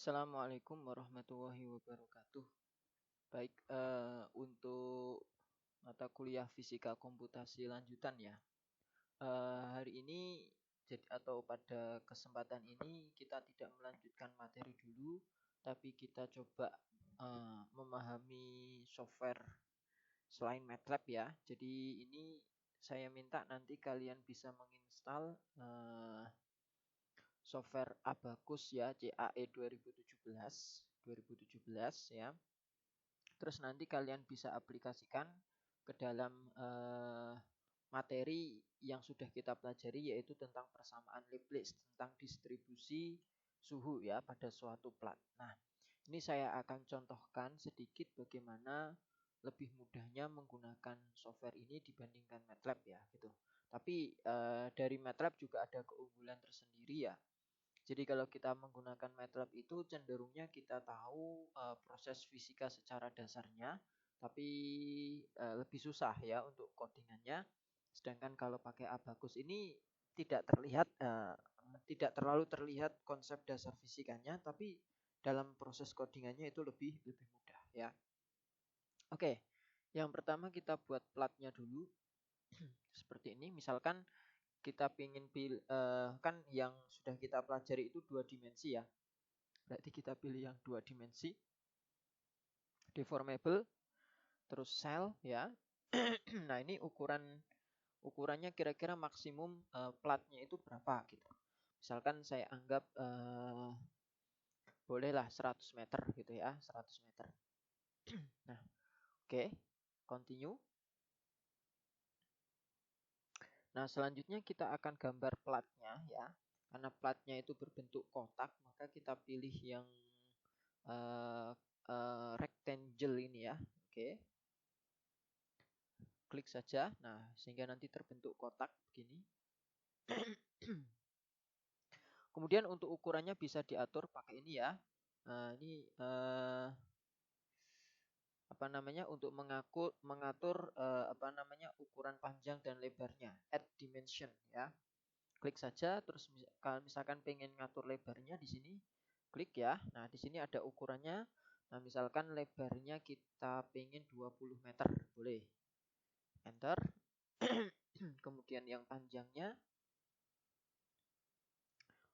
Assalamualaikum warahmatullahi wabarakatuh. Baik, untuk mata kuliah fisika komputasi lanjutan ya. Hari ini atau pada kesempatan ini kita tidak melanjutkan materi dulu, tapi kita coba memahami software selain MATLAB ya. Jadi ini saya minta nanti kalian bisa menginstal software Abacus ya, CAE 2017 ya. Terus nanti kalian bisa aplikasikan ke dalam materi yang sudah kita pelajari, yaitu tentang persamaan Laplace, tentang distribusi suhu ya pada suatu plat. Nah, ini saya akan contohkan sedikit bagaimana lebih mudahnya menggunakan software ini dibandingkan MATLAB ya gitu. Tapi dari MATLAB juga ada keunggulan tersendiri ya. Jadi kalau kita menggunakan MATLAB itu cenderungnya kita tahu proses fisika secara dasarnya, tapi lebih susah ya untuk codingannya. Sedangkan kalau pakai Abacus ini tidak terlalu terlihat konsep dasar fisikanya, tapi dalam proses codingannya itu lebih mudah ya. Oke, yang pertama kita buat platnya dulu seperti ini. Misalkan kita ingin pilih kan yang sudah kita pelajari itu 2 dimensi ya. Berarti kita pilih yang 2 dimensi. Deformable, terus cell ya. Nah, ini ukurannya kira-kira maksimum platnya itu berapa gitu. Misalkan saya anggap bolehlah 100 meter gitu ya, 100 meter. Nah, oke. Continue. Nah, selanjutnya kita akan gambar platnya ya. Karena platnya itu berbentuk kotak, maka kita pilih yang rectangle ini ya. Oke. Klik saja. Nah, sehingga nanti terbentuk kotak begini. Kemudian untuk ukurannya bisa diatur pakai ini ya. Nah, ini untuk mengatur ukuran panjang dan lebarnya, add dimension ya. Klik saja, terus kalau misalkan pengen ngatur lebarnya di sini, klik ya. Nah, di sini ada ukurannya. Nah, misalkan lebarnya kita pengen 20 meter, boleh. Enter. Kemudian yang panjangnya,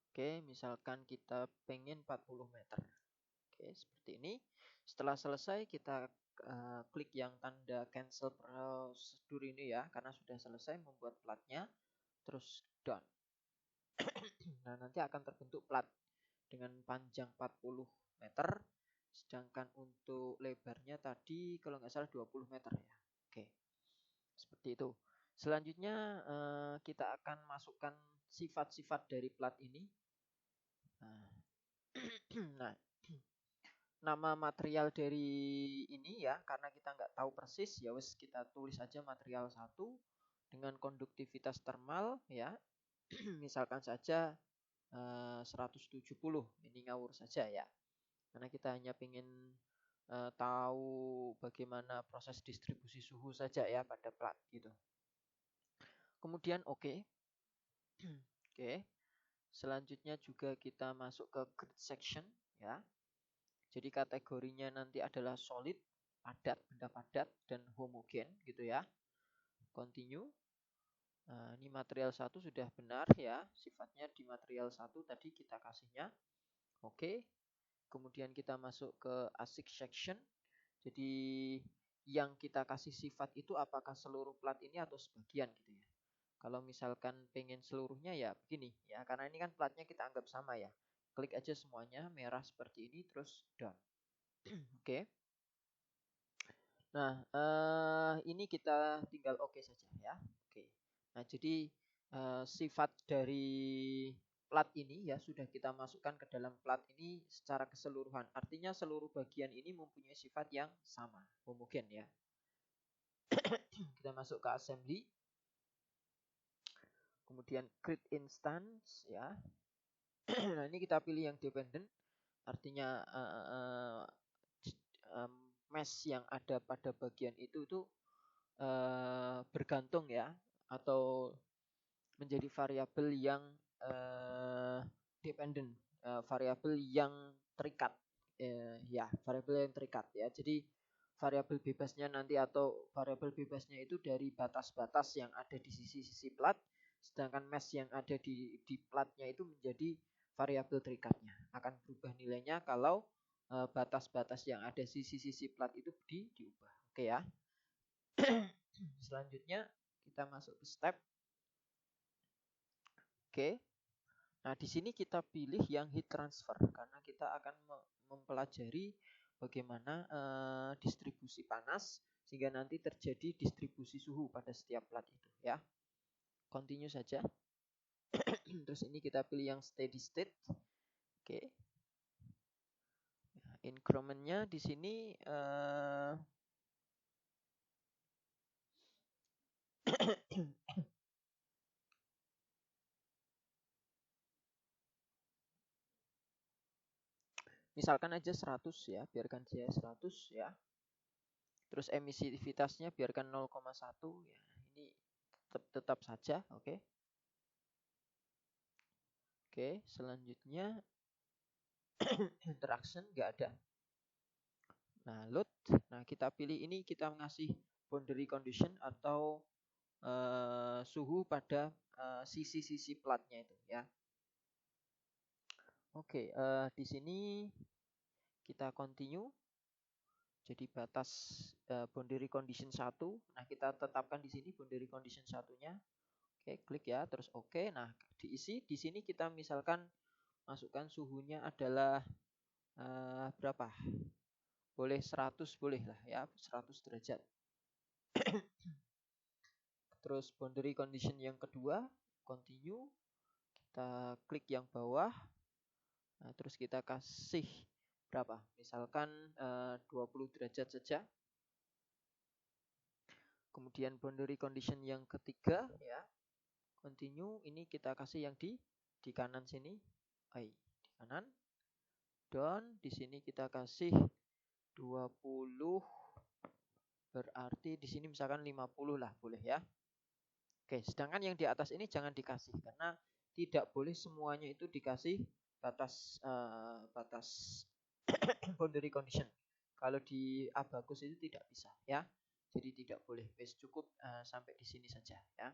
oke, misalkan kita pengen 40 meter. Oke, seperti ini. Setelah selesai kita klik yang tanda cancel prosedur ini ya, karena sudah selesai membuat platnya. Terus done. Nah, nanti akan terbentuk plat dengan panjang 40 meter, sedangkan untuk lebarnya tadi kalau nggak salah 20 meter ya. Oke, seperti itu. Selanjutnya kita akan masukkan sifat-sifat dari plat ini. Nah, nama material dari ini ya, karena kita nggak tahu persis, ya wes kita tulis aja material 1 dengan konduktivitas termal ya. Misalkan saja 170, ini ngawur saja ya. Karena kita hanya ingin tahu bagaimana proses distribusi suhu saja ya pada plat gitu. Kemudian oke. Oke. Selanjutnya juga kita masuk ke grid section ya. Jadi kategorinya nanti adalah solid, padat, benda padat, dan homogen gitu ya. Continue. Nah, ini material 1 sudah benar ya. Sifatnya di material 1 tadi kita kasihnya. Oke. Kemudian kita masuk ke ASIC section. Jadi yang kita kasih sifat itu apakah seluruh plat ini atau sebagian gitu ya. Kalau misalkan pengen seluruhnya ya begini ya, karena ini kan platnya kita anggap sama ya. Klik aja semuanya merah seperti ini terus done. Oke. Nah, ini kita tinggal oke saja ya. Oke. Nah, jadi sifat dari plat ini ya sudah kita masukkan ke dalam plat ini secara keseluruhan. Artinya seluruh bagian ini mempunyai sifat yang sama, homogen ya. Kita masuk ke assembly. Kemudian create instance ya. Nah, ini kita pilih yang dependent. Artinya mesh yang ada pada bagian itu bergantung ya, atau menjadi variabel yang dependent, variabel yang terikat. Ya, variabel yang terikat ya. Jadi variabel bebasnya nanti atau variabel bebasnya itu dari batas-batas yang ada di sisi-sisi plat, sedangkan mesh yang ada di platnya itu menjadi variabel terikatnya. Akan berubah nilainya kalau batas-batas yang ada di sisi-sisi plat itu diubah. Oke ya. Selanjutnya kita masuk ke step. Oke. Nah, di sini kita pilih yang heat transfer karena kita akan mempelajari bagaimana distribusi panas sehingga nanti terjadi distribusi suhu pada setiap plat itu ya. Continue saja. Terus ini kita pilih yang steady state. Oke. Nah, incrementnya di sini misalkan aja 100 ya, biarkan saya 100 ya. Terus emisivitasnya biarkan 0,1 ya. Ini tetap saja, oke. Oke, selanjutnya interaction nggak ada. Nah, load. Nah, kita pilih ini, kita ngasih boundary condition atau suhu pada sisi-sisi platnya itu ya. Oke, di sini kita continue. Jadi batas boundary condition 1. Nah, kita tetapkan di sini boundary condition satunya. Oke, klik ya, terus oke. Nah, diisi di sini kita misalkan masukkan suhunya adalah berapa? Boleh 100 boleh lah ya, 100 derajat. Terus boundary condition yang kedua, continue. Kita klik yang bawah. Nah, terus kita kasih berapa? Misalkan 20 derajat saja. Kemudian boundary condition yang ketiga ya. Continue, ini kita kasih yang di kanan sini. Di kanan. Down, di sini kita kasih 20, berarti di sini misalkan 50 lah, boleh ya. Oke, sedangkan yang di atas ini jangan dikasih karena tidak boleh semuanya itu dikasih batas boundary condition. Kalau di Abacus itu tidak bisa ya. Jadi tidak boleh. Wes cukup sampai di sini saja ya.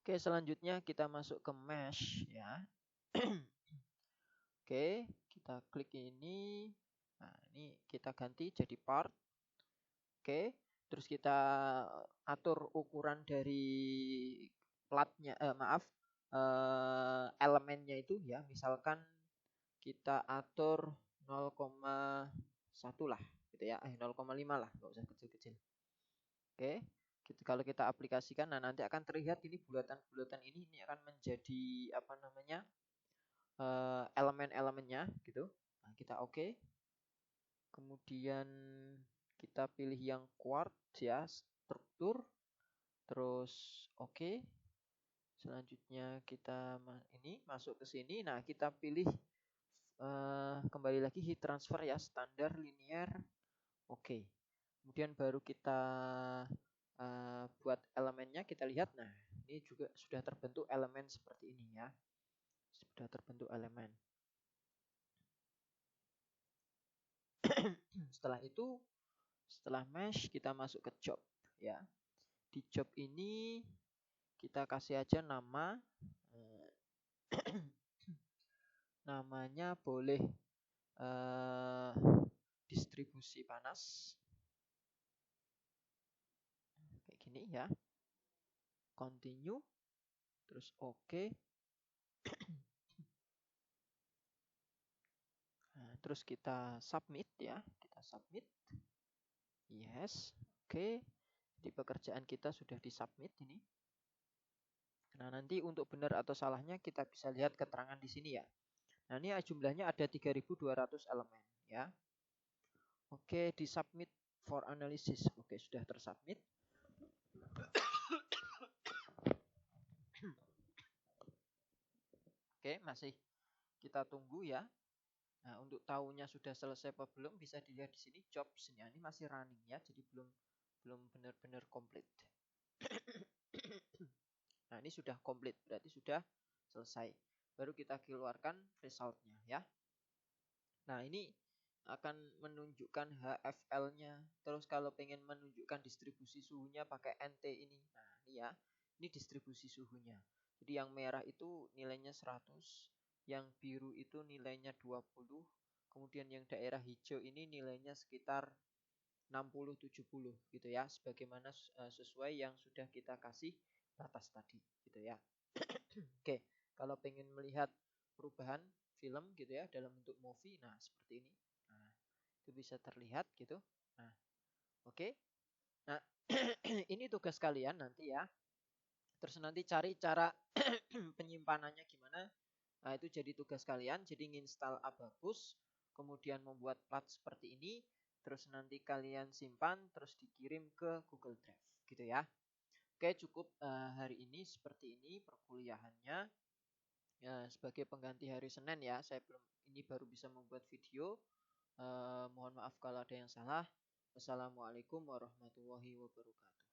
Oke, selanjutnya kita masuk ke mesh ya. Oke, kita klik ini. Nah, ini kita ganti jadi part. Oke, terus kita atur ukuran dari platnya, elemennya itu ya. Misalkan kita atur 0,1 lah, gitu ya. 0,5 lah, nggak usah kecil-kecil. Oke, kalau kita aplikasikan, nah nanti akan terlihat ini bulatan-bulatan ini akan menjadi apa namanya elemen-elemennya gitu. Nah, kita oke. Kemudian kita pilih yang quartz ya, struktur. Terus oke. Selanjutnya kita ini masuk ke sini. Nah, kita pilih kembali lagi heat transfer ya, standar linear. Oke. Kemudian baru kita buat elemennya, kita lihat. Nah, ini juga sudah terbentuk elemen seperti ini ya. Sudah terbentuk elemen. Setelah itu, setelah mesh, kita masuk ke job ya. Di job ini kita kasih aja nama. Namanya boleh distribusi panas. Kayak gini ya. Continue. Terus oke. Nah, terus kita submit ya. Kita submit. Yes. Oke. Jadi pekerjaan kita sudah disubmit ini. Nah, nanti untuk benar atau salahnya kita bisa lihat keterangan di sini ya. Nah, ini jumlahnya ada 3.200 elemen ya. Oke, disubmit for analysis. Oke, sudah tersubmit. Oke, masih kita tunggu ya. Nah, untuk tahunya sudah selesai apa belum bisa dilihat di sini jobs-nya ini masih running ya, jadi belum benar-benar komplit. ini sudah komplit, berarti sudah selesai. Baru kita keluarkan resultnya ya. Nah, ini akan menunjukkan HFL-nya. Terus kalau pengen menunjukkan distribusi suhunya pakai NT ini. Nah, ini ya. Ini distribusi suhunya. Jadi yang merah itu nilainya 100, yang biru itu nilainya 20, kemudian yang daerah hijau ini nilainya sekitar 60-70 gitu ya. Sebagaimana sesuai yang sudah kita kasih batas tadi gitu ya. Oke, kalau pengen melihat perubahan film gitu ya dalam bentuk movie, nah seperti ini. Nah, itu bisa terlihat gitu. Nah, oke. Nah, ini tugas kalian nanti ya. Terus nanti cari cara penyimpanannya gimana. Nah, itu jadi tugas kalian. Jadi nginstal Abaqus, kemudian membuat plat seperti ini, terus nanti kalian simpan, terus dikirim ke Google Drive gitu ya. Oke, cukup hari ini seperti ini perkuliahannya. Ya, sebagai pengganti hari Senin ya, saya baru bisa membuat video. Mohon maaf kalau ada yang salah. Wassalamualaikum warahmatullahi wabarakatuh.